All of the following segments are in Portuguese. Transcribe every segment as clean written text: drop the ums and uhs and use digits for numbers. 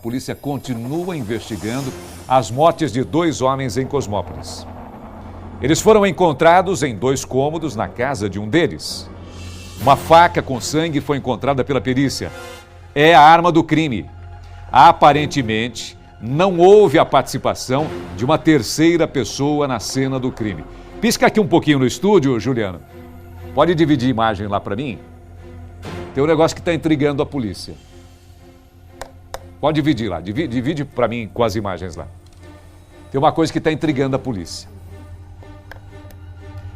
polícia continua investigando as mortes de 2 homens em Cosmópolis. Eles foram encontrados em 2 cômodos na casa de um deles. Uma faca com sangue foi encontrada pela perícia. É a arma do crime. Aparentemente, não houve a participação de uma terceira pessoa na cena do crime. Pisca aqui um pouquinho no estúdio, Juliano. Pode dividir a imagem lá para mim? Tem um negócio que está intrigando a polícia. Pode dividir lá, divide para mim com as imagens lá. Tem uma coisa que está intrigando a polícia.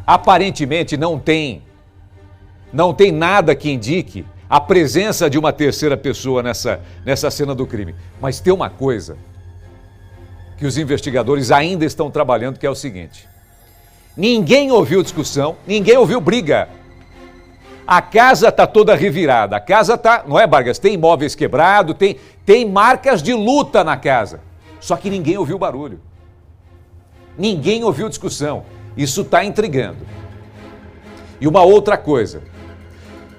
Aparentemente não tem nada que indique a presença de uma terceira pessoa nessa cena do crime. Mas tem uma coisa que os investigadores ainda estão trabalhando, que é o seguinte: ninguém ouviu discussão, ninguém ouviu briga. A casa está toda revirada, a casa está, não é, Vargas? Tem imóveis quebrados, tem marcas de luta na casa. Só que ninguém ouviu barulho. Ninguém ouviu discussão. Isso está intrigando. E uma outra coisa,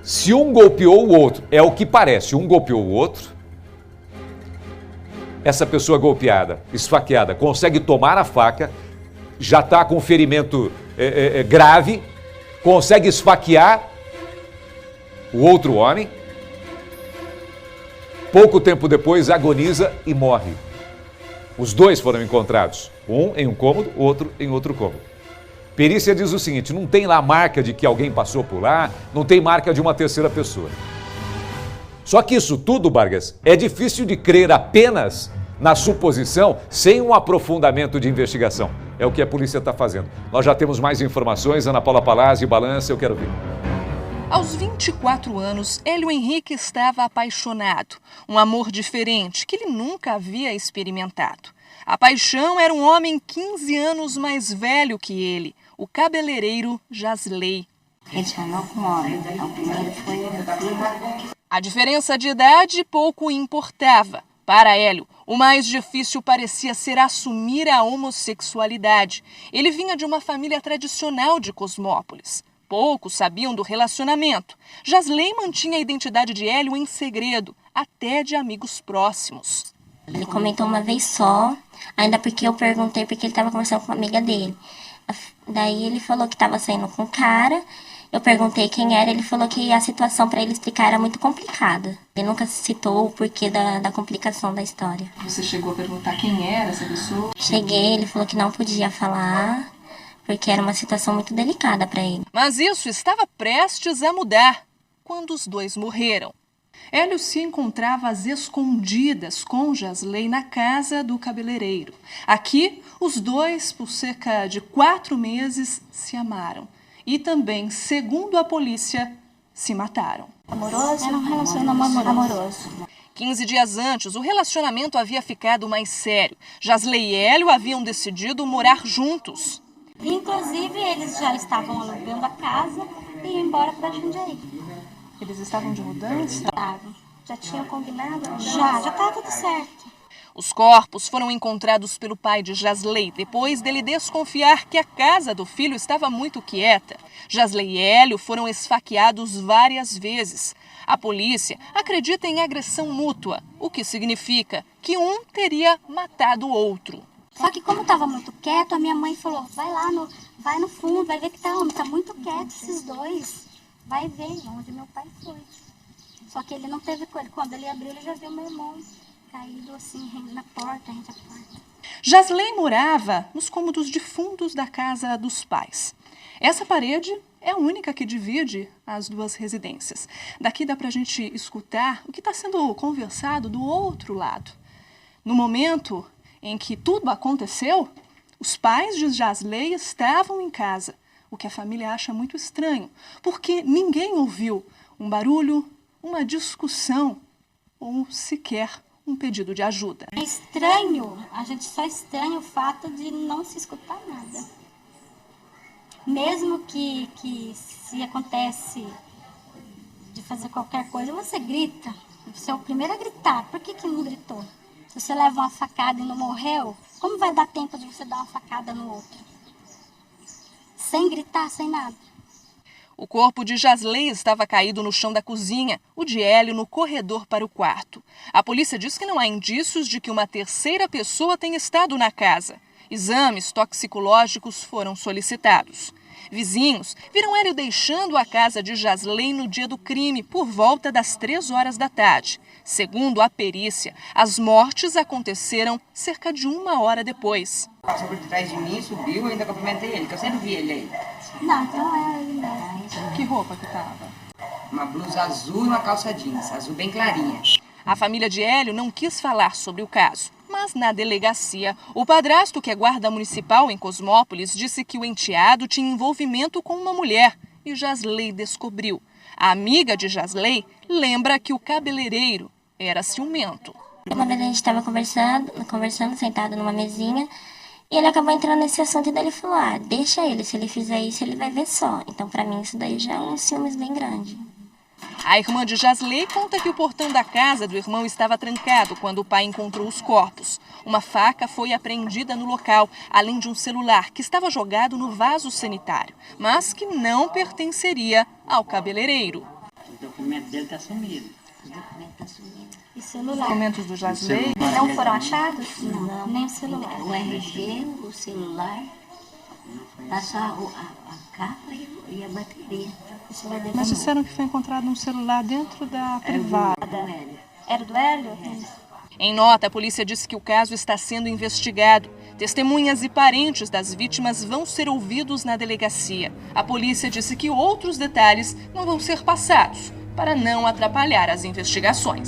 se um golpeou o outro, é o que parece, um golpeou o outro, essa pessoa golpeada, esfaqueada, consegue tomar a faca, já está com ferimento grave, consegue esfaquear o outro homem, pouco tempo depois agoniza e morre. Os 2 foram encontrados, um em um cômodo, o outro em outro cômodo. Perícia diz o seguinte: não tem lá marca de que alguém passou por lá, não tem marca de uma terceira pessoa. Só que isso tudo, Vargas, é difícil de crer apenas na suposição, sem um aprofundamento de investigação. É o que a polícia está fazendo. Nós já temos mais informações. Ana Paula Palazzi, balança, eu quero ver. Aos 24 anos, Hélio Henrique estava apaixonado. Um amor diferente que ele nunca havia experimentado. A paixão era um homem 15 anos mais velho que ele, o cabeleireiro Jasley. Ele chamou com homem, o primeiro foi o... A diferença de idade pouco importava. Para Hélio, o mais difícil parecia ser assumir a homossexualidade. Ele vinha de uma família tradicional de Cosmópolis. Poucos sabiam do relacionamento. Jasley mantinha a identidade de Hélio em segredo, até de amigos próximos. Ele comentou uma vez só, ainda porque eu perguntei porque ele estava conversando com uma amiga dele. Daí ele falou que estava saindo com um cara. Eu perguntei quem era, ele falou que a situação para ele explicar era muito complicada. Ele nunca citou o porquê da complicação da história. Você chegou a perguntar quem era essa pessoa? Cheguei, ele falou que não podia falar, porque era uma situação muito delicada para ele. Mas isso estava prestes a mudar, quando os 2 morreram. Hélio se encontrava às escondidas com Jasley na casa do cabeleireiro. Aqui, os 2, por cerca de 4 meses, se amaram. E também, segundo a polícia, se mataram. Amoroso? Era um relacionamento amoroso. 15 dias antes, o relacionamento havia ficado mais sério. Jasley e Hélio haviam decidido morar juntos. Inclusive, eles já estavam alugando a casa e iam embora para Jundiaí. Eles estavam de mudança? Estavam. Já tinham combinado? Já estava tudo certo. Os corpos foram encontrados pelo pai de Jasley, depois dele desconfiar que a casa do filho estava muito quieta. Jasley e Hélio foram esfaqueados várias vezes. A polícia acredita em agressão mútua, o que significa que um teria matado o outro. Só que como estava muito quieto, a minha mãe falou, vai no fundo, vai ver que tá muito quieto esses 2. Vai ver onde meu pai foi. Só que ele não teve coisa. Quando ele abriu, ele já viu meu irmão caído assim, na porta, rente à porta. Jasley morava nos cômodos de fundos da casa dos pais. Essa parede é a única que divide as 2 residências. Daqui dá pra gente escutar o que está sendo conversado do outro lado. No momento em que tudo aconteceu, os pais de Jasley estavam em casa, o que a família acha muito estranho, porque ninguém ouviu um barulho, uma discussão ou sequer um pedido de ajuda. É estranho, a gente só estranha o fato de não se escutar nada. Mesmo que se acontece de fazer qualquer coisa, você grita. Você é o primeiro a gritar. Por que não gritou? Se você leva uma facada e não morreu, como vai dar tempo de você dar uma facada no outro? Sem gritar, sem nada. O corpo de Jasley estava caído no chão da cozinha, o de Hélio no corredor para o quarto. A polícia diz que não há indícios de que uma terceira pessoa tenha estado na casa. Exames toxicológicos foram solicitados. Vizinhos viram Hélio deixando a casa de Jasley no dia do crime, por volta das 3 horas da tarde. Segundo a perícia, as mortes aconteceram cerca de 1 hora depois. Passou por trás de mim, subiu, eu ainda cumprimentei ele, que eu sempre vi ele aí. Não, então é ele mesmo. Que roupa que estava? Uma blusa azul e uma calça jeans, azul bem clarinha. A família de Hélio não quis falar sobre o caso. Mas na delegacia, o padrasto, que é guarda municipal em Cosmópolis, disse que o enteado tinha envolvimento com uma mulher e Jasley descobriu. A amiga de Jasley lembra que o cabeleireiro era ciumento. Uma vez a gente estava conversando, sentado numa mesinha, e ele acabou entrando nesse assunto e daí ele falou, deixa ele, se ele fizer isso, ele vai ver só. Então, pra mim, isso daí já é um ciúmes bem grande. A irmã de Jasley conta que o portão da casa do irmão estava trancado quando o pai encontrou os corpos. Uma faca foi apreendida no local, além de um celular que estava jogado no vaso sanitário, mas que não pertenceria ao cabeleireiro. O documento dele está sumido. Os documentos estão sumindo. E Os celular? documentos do Jasley Não foram achados? Não, Nem o celular. O RG, o celular, só a capa e a bateria. O celular dele Mas tá disseram que foi encontrado um celular dentro da privada. Era do Hélio? Em nota, a polícia disse que o caso está sendo investigado. Testemunhas e parentes das vítimas vão ser ouvidos na delegacia. A polícia disse que outros detalhes não vão ser passados para não atrapalhar as investigações.